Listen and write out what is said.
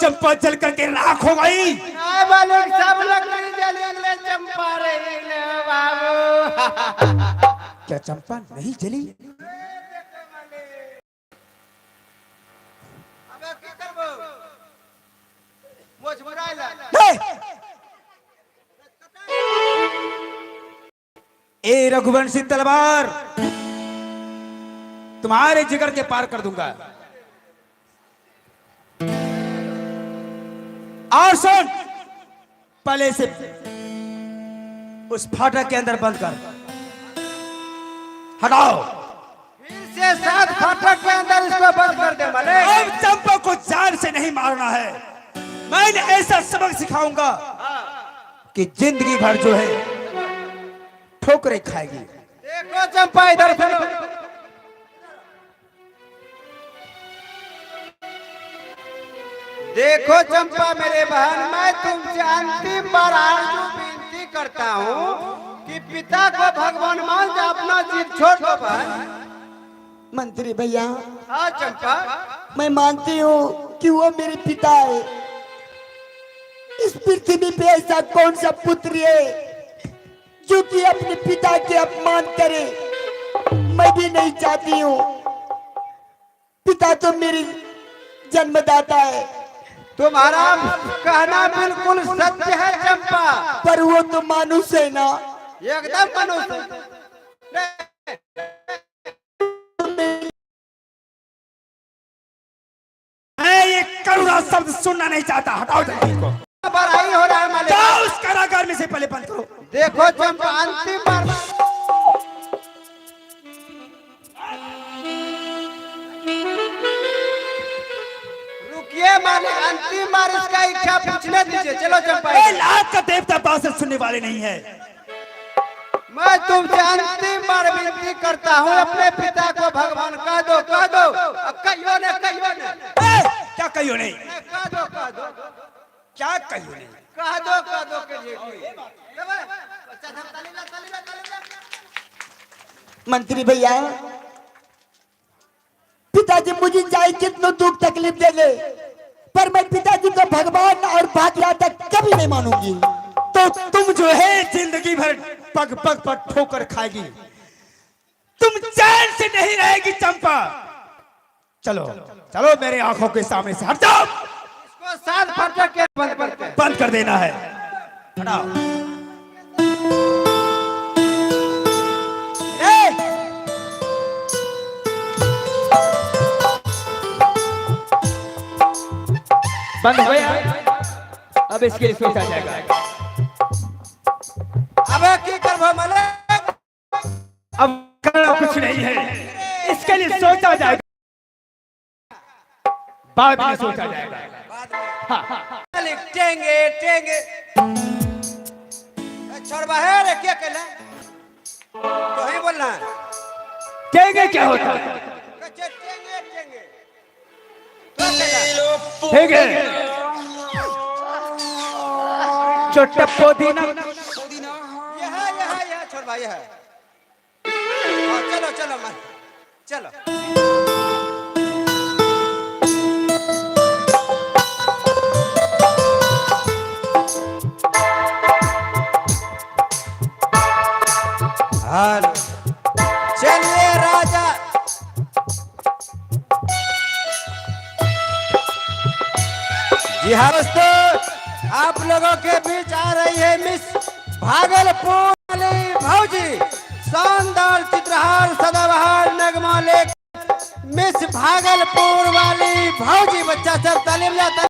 चंपा जल करके राख हो गई। सब लोग जले चंपा रे बाबू। क्या चंपा नहीं जली? अबे क्या करबो? मोच बुराइला। ए रघुवंशी तलवार तुम्हारे जिगर के पार कर दूंगा। और सुन, पहले से उस फाटक के अंदर बंद कर। हटाओ। फिर से 7 फाटक के अंदर इसको बंद कर दे मले। अब चंपा को जान से नहीं मारना है। मैंने ऐसा सबक सिखाऊंगा कि जिंदगी भर जो है ठोकरें खाएगी। देखो चंपा इधर सुनो। देखो चंपा मेरे बहन, मैं तुमसे अंतिम बार आरजू विनती करता हूँ कि पिता को भगवान मान जा, अपना जीत छोड़ दो बहन। मंत्री भैया, हाँ चंपा, मैं मानती हूँ कि वो मेरे पिता है। इस पृथ्वी पे ऐसा कौन सा पुत्र है जो कि अपने पिता के अपमान करे? मैं भी नहीं चाहती हूँ। पिता तो मेरी जन्मदाता है। तुम्हारा कहना बिल्कुल सत्य है चंपा, पर वो तो मानुष है ना। एकदम मनुष्य। मैं ये करुणा शब्द सुनना नहीं चाहता। हटाओ जल्दी को। बड़ाई हो रहा है मालिक। जाओ उस कारागार में से पहले बंद करो। देखो चंपा अंतिम बार। रुकिए मालिक, अंतिम बार इसका इच्छा पूछने दीजिए। चलो चंपा। लाख का देवता बात सुनने वाले नहीं है। मैं तुमसे अंतिम बार विनती करता हूँ, अपने पिता को भगवान कह दो, कह दो। कहियो ने, कहियो ने। क्या कहियो नहीं? कह दो, कह दो। क्या कहियो नहीं? कह दो के लिए। मंत्री भैया, पिताजी मुझे चाहे कितना दुख तकलीफ दे ले, पर मैं पिताजी को भगवान और भाग्य तक कभी नहीं मानूंगी। तो तुम जो है जिंदगी भर पग पग पर ठोकर खाएगी। तुम चैन से नहीं रहेगी चंपा। चलो चलो मेरे आंखों के सामने से हट जाओ। इसको 7 फाटक के बंद कर देना है। हटाओ। बंद हो गया। अब इसके लिए सोचा जाएगा। अब की करबो मले? अब करना कुछ नहीं है, इसके लिए सोचा जाएगा। बाद में सोचा जाएगा। हाँ। टेंगे टेंगे छोड़ बाहर क्या कहना? तो ही बोलना है। टेंगे क्या होता है? टेंगे टेंगे ठीक है। छोटा पुदीना। यह छोड़ भाई है। चलो चलो मैं चलो। हेलो, चलिए राजा। जी हाँ दोस्तों, आप लोगों के बीच आ रही है मिस भागलपुर वाली भौजी, शानदार चित्रहार सदाबहार नगमा लेक मिस भागलपुर वाली भौजी। बच्चा सब तालीम लेता।